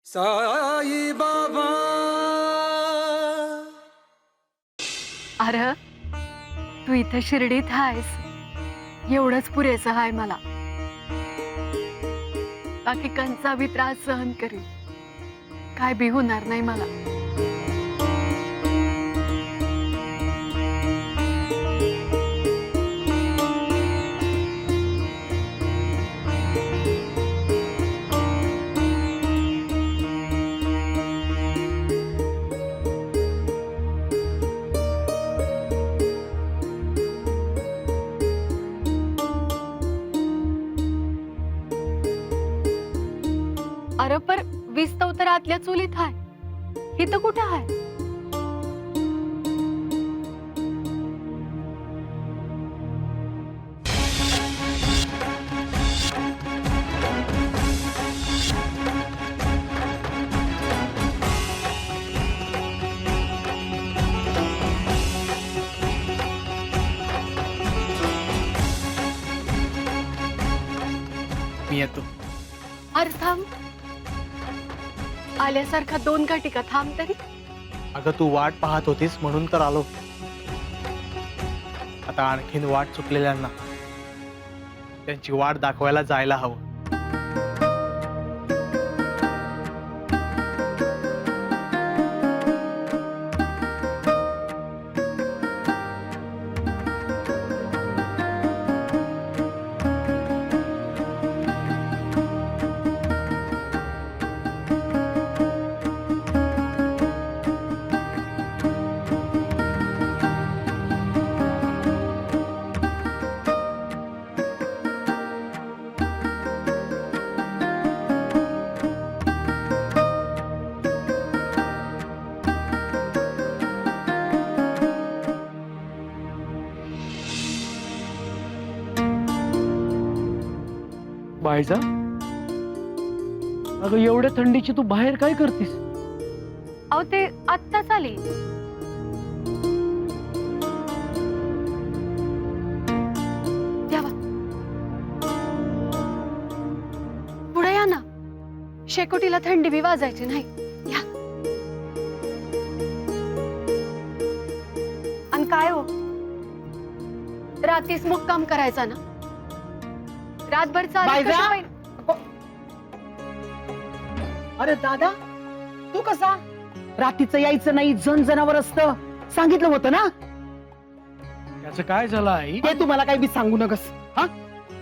साई बाबा। अरे तू इथे शिर्डीत आहेस एवढंच पुरेसं आहे मला. बाकी कंचा बी त्रास सहन करीन, काय बी होणार नाही मला. अरे पर विस्तव तर आतल्या चुलीत आहे, इथं कुठं आहे? मी येतो. अरे थांब, आल्यासारखा 2 घटिका थांब तरी. अगं तू वाट पाहत होतीस म्हणून तर आलो. आता आणखीन वाट चुकलेल्यांना त्यांची वाट दाखवायला जायला हवं. बायजा, अगं एवढ्या थंडीची तू बाहेर काय करतीस? अहो ते आत्ताच आली. द्यावा पुढे या ना, शेकोटीला थंडी बी वाजायची नाही. या. आणि काय हो, रात्रीच मुक्काम करायचा ना? रातभर चालत बायजा? कशा होईल? अरे दादा, तू कसा? रात्रीचं यायचं नाही, जनावर असतं सांगितलं होतं ना. याचं काय झालं आई? ते तुम्हाला काही बी सांगू नकस. हा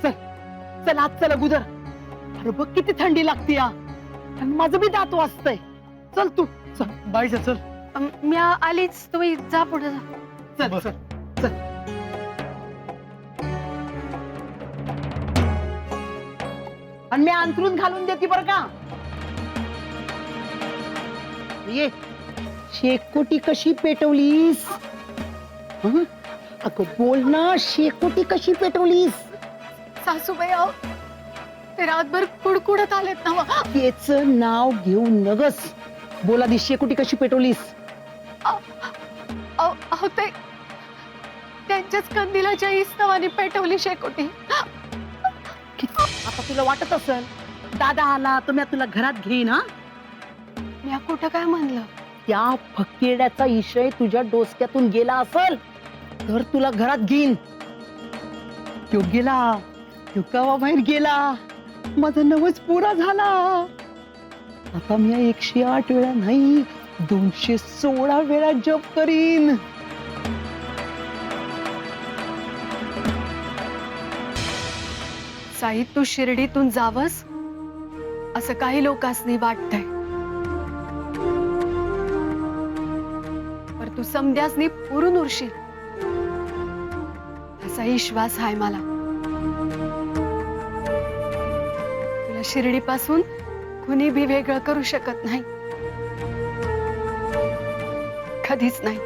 चल चल आज चल अगोदर. अरे बघ किती थंडी लागते या, आणि माझं बी दात वाजतंय. चल तू चल. बाईचा चल. मी आलीच, तुम्ही जा पुढे जा. चल चल चल. आणि मी अंथरून घालून देते बरं का. ये शेकोटी कशी पेटवलीस? हं? अगं बोल ना, शेकोटी कशी पेटवलीस? सासूबाई अहो, ते रातभर कुडकुडत आलेत ना. तेच नाव घेऊ नगस. बोला दी, शेकोटी कशी पेटवलीस? अहो ते त्यांच्याच कंदिलाच्या इस्तवानी पेटवली शेकोटी. आता तुला वाटत असेल दादा आला तर मी तुला घरात घेईन. हा मी कुठं काय म्हणलं? त्या फकेड्याचा इशय तुझ्या डोसक्यातून गेला असेल तर तुला घरात घेईन. तो गेला, तो कवा बाहेर गेला, माझा नवस पुरा झाला. आता मी 108 वेळा नाही 216 वेळा जप करीन. साई, तू शिर्डीतून जावस असं काही लोकांनी वाटतंय, पर तू समध्यासनी पुरून उरशील असा विश्वास आहे मला. तुला शिर्डीपासून कुणी बी वेगळं करू शकत नाही, कधीच नाही.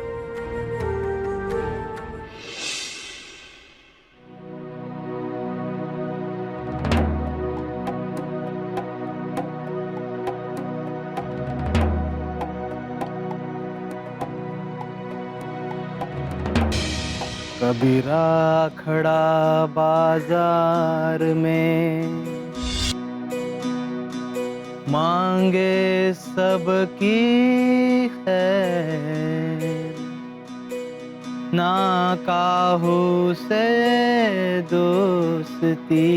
कबीरा खड़ा बाजार में मांगे सबकी खैर, ना काहू से दोस्ती,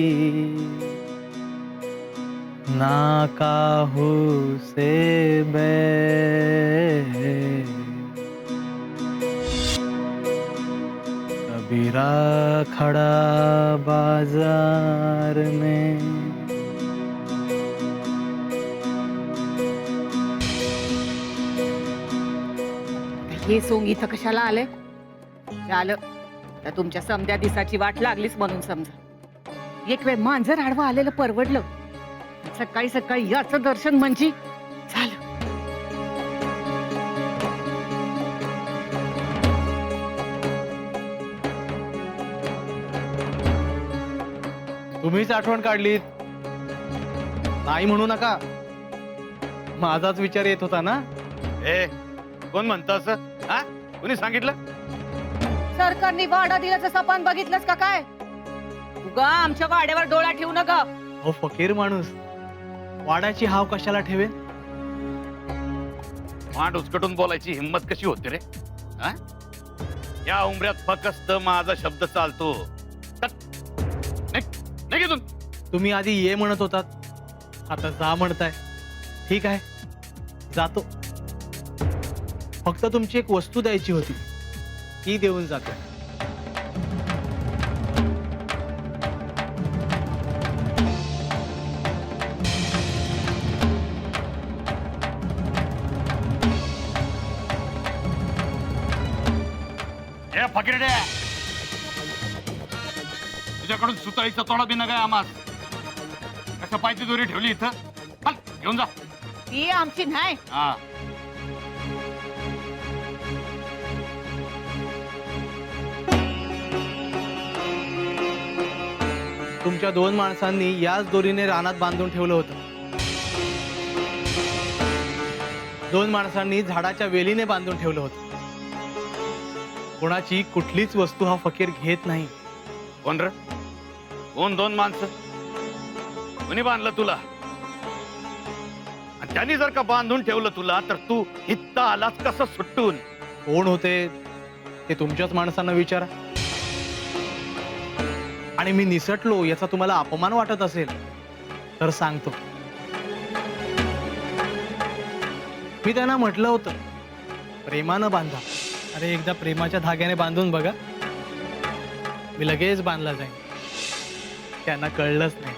ना काहू से बैर, कबीरा खड़ा बाजार में। हे सोंग इथं कशाला आले? झालं तर तुमच्या समध्या दिसाची वाट लागलीच म्हणून समजा. एक वेळ मांजर आडवा आलेलं परवडलं. सकाळी सकाळी याचं दर्शन म्हणजे झालं. तुम्हीच आठवण काढलीत, नाही म्हणू नका. माझाच विचार येत होता ना. ए कोण म्हणतं असं? हा, कोणी सांगितलं? सरकारने वाडा दिल्याचं सपान बघितलंस का काय? उगा आमच्या वाड्यावर डोळा ठेवू नका. हो फकीर माणूस, वाड्याची हाव कशाला ठेवेन? मांड उचकटून बोलायची हिंमत कशी होते रे? हा? या उमऱ्यात फकस्त माझा शब्द चालतो. नाही घेतून. तुम्ही आधी ये म्हणत होतात, आता जा म्हणताय. ठीक आहे, जातो. फक्त तुमची एक वस्तू द्यायची होती, ती देऊन जातो. ए फकीरडे, तुझ्याकडून सुताळीचा तोडा बी नका आम्हाला. कसं पायची दोरी ठेवली इथं? चल घेऊन जा. ती आमची नाही. हा, तुमच्या 2 माणसांनी याच दोरीने रानात बांधून ठेवलं होतं. 2 माणसांनी झाडाच्या वेलीने बांधून ठेवलं होतं. कोणाची कुठलीच वस्तू हा फकीर घेत नाही. कोण र? कोण 2 माणसं? कोणी बांधलं तुला? आणि त्यांनी जर का बांधून ठेवलं तुला, तर तू इथं आलास कसं सुटून? कोण होते ते तुमच्याच माणसांना विचारा. आणि मी निसटलो याचा तुम्हाला अपमान वाटत असेल तर सांगतो. मी त्यांना म्हटलं होतं, प्रेमानं बांधा. अरे एकदा प्रेमाच्या धाग्याने बांधून बघा, मी लगेच बांधला जाईन. त्यांना कळलंच नाही.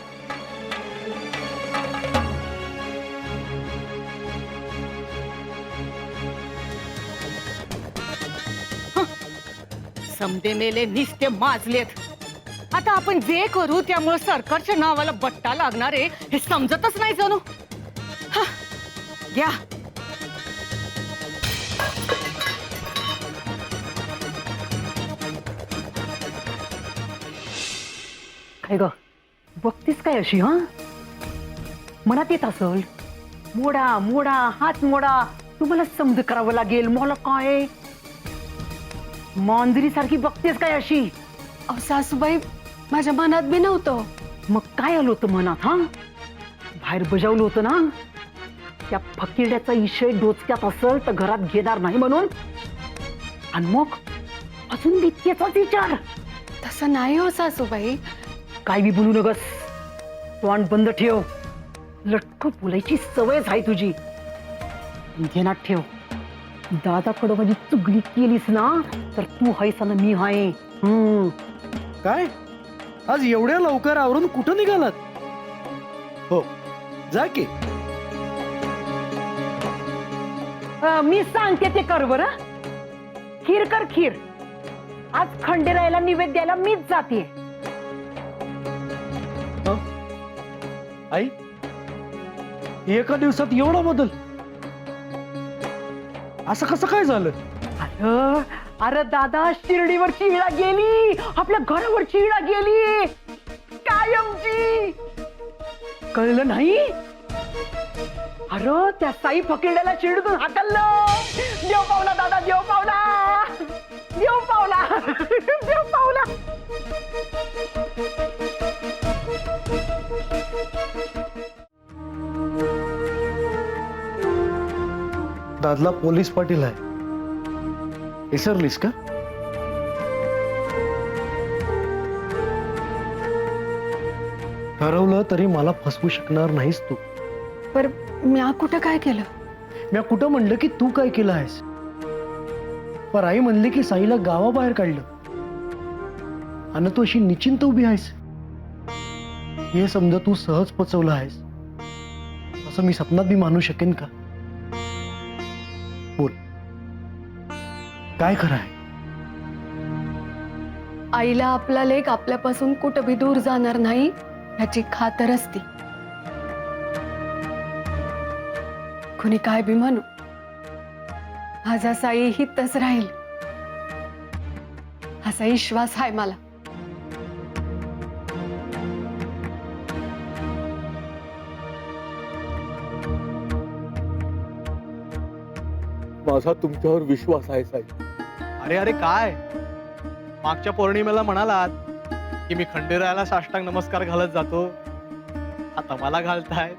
समदे मेले निस्ते माजलेत. आता आपण जे करू त्यामुळे सरकारच्या नावाला बट्टा लागणार आहे हे समजतच नाही जणू. हा, घ्या. काय ग बघतीस काय अशी? हा, मनात येत असल मोडा मोडा हात मोडा, तुम्हाला समज करावं लागेल. मला काय मांजरी सारखी बघतेस काय अशी? अहो सासूबाई, माझ्या मनात बी नव्हतं. मग काय आलं होतं मनात? हा, बाहेर बजावलं होतं ना, त्या फकीरड्याचा इशय डोचक्यात असेल तर घरात घेणार नाही म्हणून. आणि मग अजून नित्याचाच विचार. तसं नाही हो सासूबाई. काय बी बोलू नगस, तोंड बंद ठेव. लटक बोलायची सवयच आहे तुझी. ध्यानात ठेव, दादाकडं माझी चुगली केलीस ना तर तू हायस ना मी हाय. काय आज एवढ्या लवकर आवरून कुठं निघालात? हो जा की. मी सांगते ते कर बरं. खीर कर खीर. आज खंडेरायाला निवेद्याला मीच जाते. आई, एका दिवसात एवढा बदल? असं कसं काय झालं? अरे अरे दादा, शिर्डीवरची इळा गेली, आपल्या घरावरची इळा गेली कायमची. कळलं नाही? अरे त्या साई फकीरड्याला शिर्डीतून हाकललं. देव पावला दादा, देव पावला, देव पावला, देव पावला. दादला पोलीस पाटील आहे. विसरलीस का? ठरवलं तरी मला फसवू शकणार नाहीस तू. पर म्या कुठं काय केलं? मी कुठं म्हणलं की तू काय केलं आहेस? पर आई म्हणली की साईला गावाबाहेर काढलं आणि तू अशी निश्चिंत उभी आहेस. हे समजा तू सहज पचवलं आहेस असं मी सपनात बी मानू शकेन का? बोल, काय खरं आहे? आईला आपला लेक आपल्यापासून कुठं बी दूर जाणार नाही ह्याची खातर असती. कुणी काय बी म्हणू, माझा साई हितच राहील असा विश्वास आहे मला. माझा तुमच्यावर विश्वास आहे साई. अरे अरे काय, मागच्या पौर्णिमेला म्हणालात की मी खंडेरायाला साष्टांग नमस्कार घालत जातो, आता मला घालताय.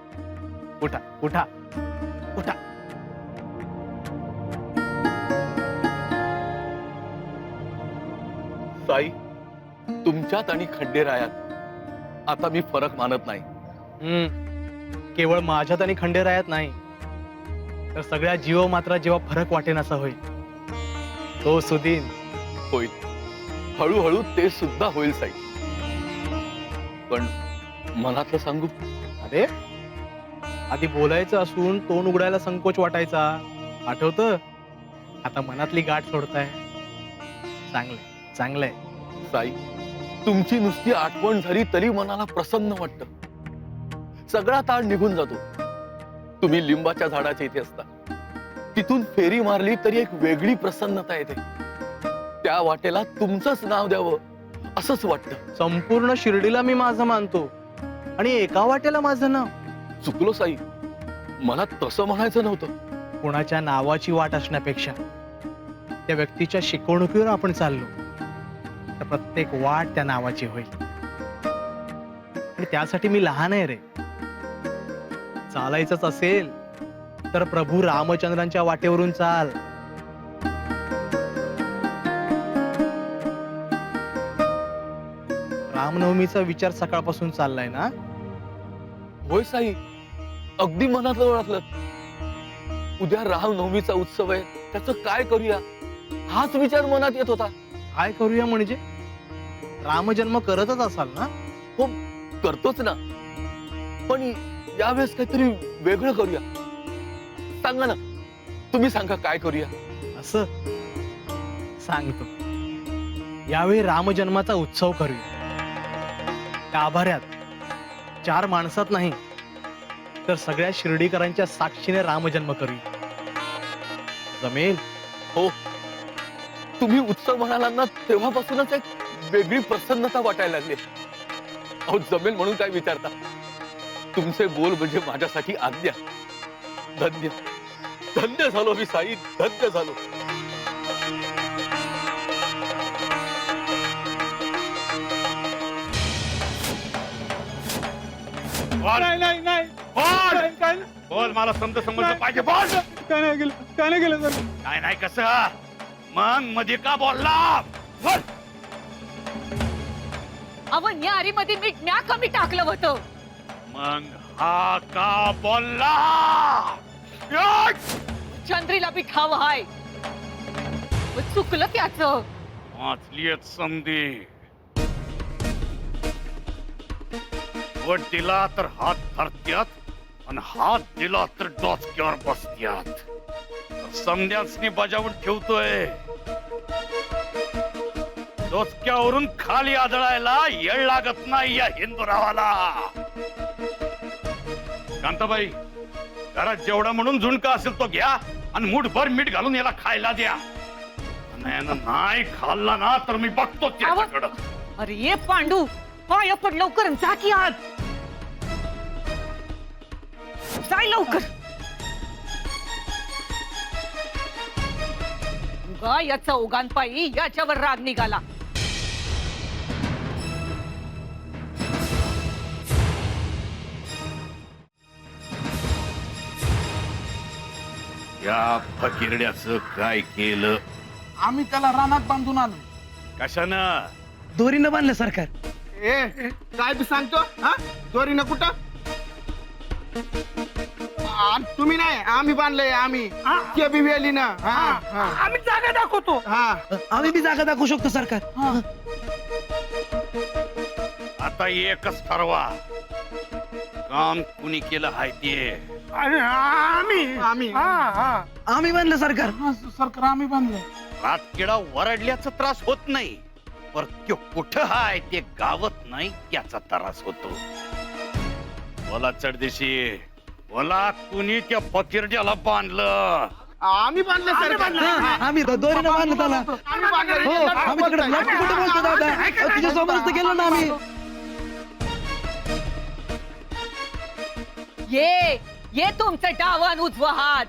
उठा उठा उठा. साई, तुमच्यात आणि खंडेरायात आता मी फरक मानत नाही. केवळ माझ्यात आणि खंडेरायात नाही तर सगळ्या जीव मात्र जेव्हा फरक वाटेन असा होईल तो सुदीन. होईल, हळूहळू ते सुद्धा होईल साई. पण मनातलं सांगू, अरे आधी बोलायचं असून तोंड उघडायला संकोच वाटायचा, आठवतं? आता मनातली गाठ सोडताय. चांगलंय चांगलंय. साई, तुमची नुसती आठवण झाली तरी मनाला प्रसन्न वाटतं. सगळा ताण निघून जातो. तुम्ही लिंबाच्या झाडाच्या इथे असता, तिथून फेरी मारली तरी एक वेगळी प्रसन्नता येते. त्या वाटेला तुमचंच नाव द्यावं असंच वाटतं. संपूर्ण शिर्डीला मी माझं मानतो आणि एका वाटेला माझं नाव. चुकलो साई, मला तसं म्हणायचं नव्हतं. कोणाच्या नावाची वाट असण्यापेक्षा त्या व्यक्तीच्या शिकवणुकीवर आपण चाललो तर प्रत्येक वाट त्या नावाची होईल. आणि त्यासाठी मी लहान आहे रे. चालायचंच असेल तर प्रभू रामचंद्रांच्या वाटेवरून चाल. रामनवमीचा विचार सकाळपासून चाललाय ना? होय साई, अगदी मनातलं ओळखलं. उद्या रामनवमीचा उत्सव आहे, त्याचं काय करूया हाच विचार मनात येत होता. काय करूया म्हणजे? रामजन्म करतच असाल ना? हो, करतोच ना, पण यावेळेस काहीतरी वेगळं करूया. सांगा ना, तुम्ही सांगा काय करूया. असं सांगतो, यावेळी रामजन्माचा उत्सव करूया. गाभाऱ्यात 4 माणसात नाही तर सगळ्या शिर्डीकरांच्या साक्षीने रामजन्म करूया. जमेल? हो, तुम्ही उत्सव म्हणाला ना तेव्हापासूनच एक वेगळी प्रसन्नता वाटायला लागली. अहो, जमेल म्हणून काय विचारता? तुमचे बोल म्हणजे माझ्यासाठी आज्ञा. धन्य धन्य झालो मी साई, धन्य झालो. नाही नाही नाही बोल काय बोल, मला समज पाहिजे. बोल. नाही केलं सर. काय नाही कसं मग मध्ये का बोलला? बोल. अवन या आरीमध्ये मीठ म्या कमी टाकलं होतं. मग हा का बोलला? याक! चंद्रीला बी ठाव हाय, चुकलं त्याचं. वाचलीयत संधी. वट दिला तर हात धरत्यात आणि हात दिला तर डोचक्यावर बसत्यात. समध्यासनी बजावून ठेवतोय. डोचक्यावरून खाली आदळायला येळ लागत नाही या हिंदुरावाला. कांताबाई, घरात जेवढा म्हणून झुणका असेल तो घ्या आणि मूठभर मीठ घालून याला खायला द्या. नाही खाल्ला ना तर मी बघतो त्याच्याकडं. अरे ये पांडू, पाय पड लवकर, जा की आत. जाय लवकर. गा याचा ओगान पायी याच्यावर राग निघाला. या फकिरड्याचं काय केलं? आम्ही त्याला रानात बांधून आलो. कशानं? दोरीनं बांधलं सरकार. काय बी सांगतो हा? दोरीनं कुठं? तुम्ही नाही, आम्ही बांधलंय. आम्ही ते बी वेलीनं. आम्ही जागा दाखवतो. आम्ही बी जागा दाखवू शकतो सरकार. आता एकच ठरवा, काम कुणी केलं हाय ते. आम्ही आम्ही बांधलं सरकार. सरकार आम्ही बांधलंय. रातकिडा वरडल्याचा त्रास होत नाही, पर त्यो कुठं हाय ते गावत नाही त्याचा त्रास होतो. बोला चढदेशी, बोला कुणी त्या फकिरड्याला बांधलं? आम्ही बांधलं सरकार. आम्ही दोरीनं बांधलं त्याला. आम्ही बांधलं. हो, आम्ही तिकडे लाटू कुठे बोलतो दादा? तुझ्या सोबतच तर गेलो ना आम्ही. ये तुमचं डावान उजवा हात.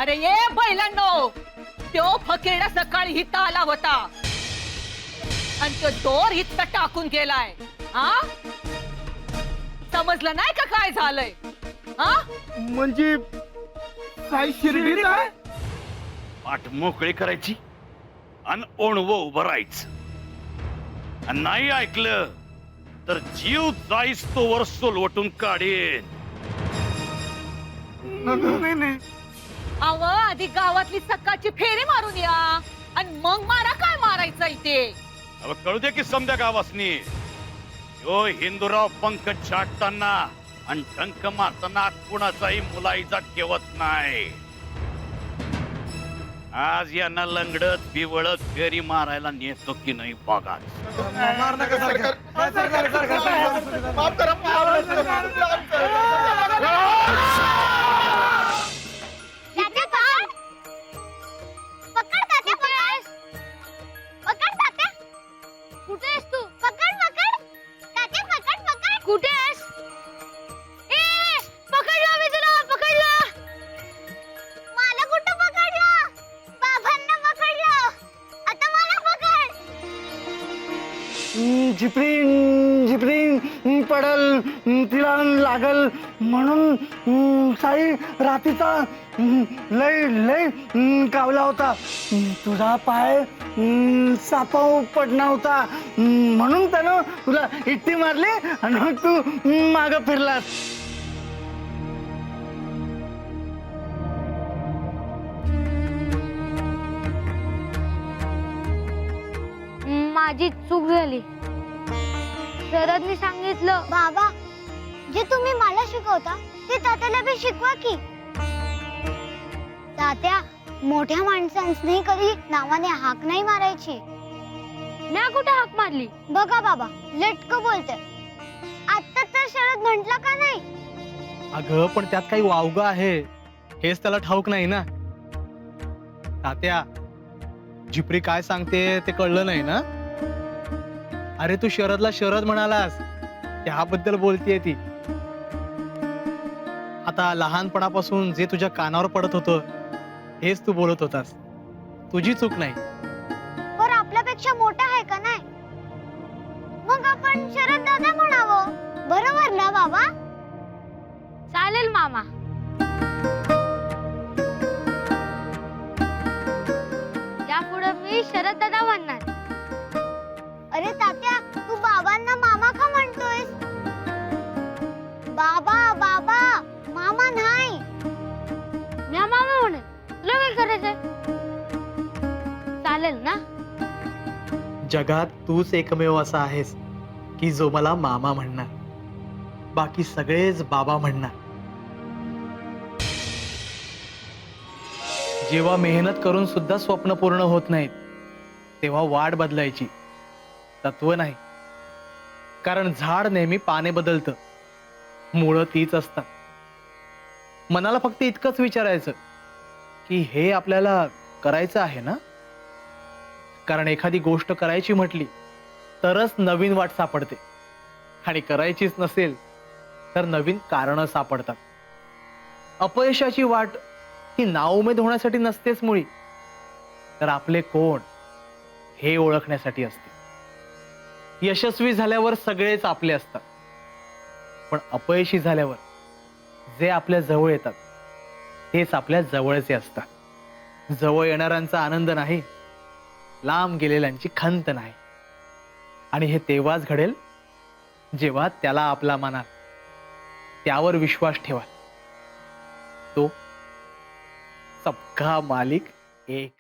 अरे ये बैलांनो, त्यो फकीरडा सकाळी हिता आला होता आणि तो दोर हित टाकून गेलाय. हा, समजलं नाही का काय झालंय? हा, म्हणजे साई शिर्डी काय? पाठ मोकळी करायची आणि ओणवं उभं राहायचं. आणि नाही ऐकलं तर जीव जाईस तो वर सोलवटून काढेन. अव आधी गावातली सकाळची फेरी मारून या आणि मग मारा काय मारायचं इथे. अब कळू दे की समध्या गावासनी, यो हिंदूराव पंख छाटताना आणि टंक मारताना कुणाचाही मुलाईचा ठेवत नाही. आज यांना लंगडत बिवळत फेरी मारायला नेतो की नाही बघा. कुठे आहेस तू? पकड पकड तात्या, पकड पकड. कुठे आहेस? ए, पकडला मी तुला, पकडला. मला कुठं पकडलं? बाबांना पकडलं. आता मला पकड. झिपरी पडल, तिला लागल म्हणून साई रात्रीचा लय लय कावला होता. तुझा पाय सापाव पडला होता म्हणून त्यानं तुला इट्टी मारली आणि मग तू माग फिरलास. माझी चूक झाली. शरदने सांगितलं. बाबा, जे तुम्ही मला शिकवता ते तात्याला बी शिकवा की. तात्या, मोठ्या माणसांनी कधी नावाने हाक नाही मारायची. मी कुठे हाक मारली? बघा बाबा, लटक बोलते. आता तर शरद म्हटला का नाही? अगं पण त्यात काही वावगं आहे हेच त्याला ठाऊक नाही ना. तात्या, जिप्री काय सांगते ते कळलं नाही ना? अरे तू शरदला शरद म्हणालास, त्याबद्दल बोलतीये ती. आता लहानपणापासून जे तुझ्या कानावर पडत होतं हेच तू बोलत होतास. तुझी चूक नाही. पर आपल्यापेक्षा मोठा आहे का नाही? मग आपण शरद दादा म्हणावं. बरोबर ना बाबा? चालेल मामा. यापुढे मी शरद दादा म्हणणार. अरे तात्या, तू बाबांना मामा का म्हणतोयस? बाबा बाबा, मामा नाही. मी मामा म्हणे. तुला काय करायचंय? चालेल ना? जगात तूच एकमेव असा आहेस की जो मला मामा म्हणणार, बाकी सगळेच बाबा म्हणणार. जेव्हा मेहनत करून सुद्धा स्वप्न पूर्ण होत नाहीत तेव्हा वाट बदलायची, तत्व नाही. कारण झाड नेहमी पाने बदलतं, मुळं तीच असतात. मनाला फक्त इतकंच विचारायचं की हे आपल्याला करायचं आहे ना? कारण एखादी गोष्ट करायची म्हटली तरच नवीन वाट सापडते, आणि करायचीच नसेल तर नवीन कारणं सापडतात. अपयशाची वाट ही नाउमेद होण्यासाठी नसतेच मुळी, तर आपले कोण हे ओळखण्यासाठी असते. यशस्वी झाल्यावर सगळेच आपले असतात, पण अपयशी झाल्यावर जे आपल्या जवळ येतात तेच आपल्या जवळचे असतात. जवळ येणाऱ्यांचा आनंद नाही, लांब गेलेल्यांची खंत नाही. आणि हे तेव्हाच घडेल जेव्हा त्याला आपला मानाल, त्यावर विश्वास ठेवाल. तो सबका मालिक एक.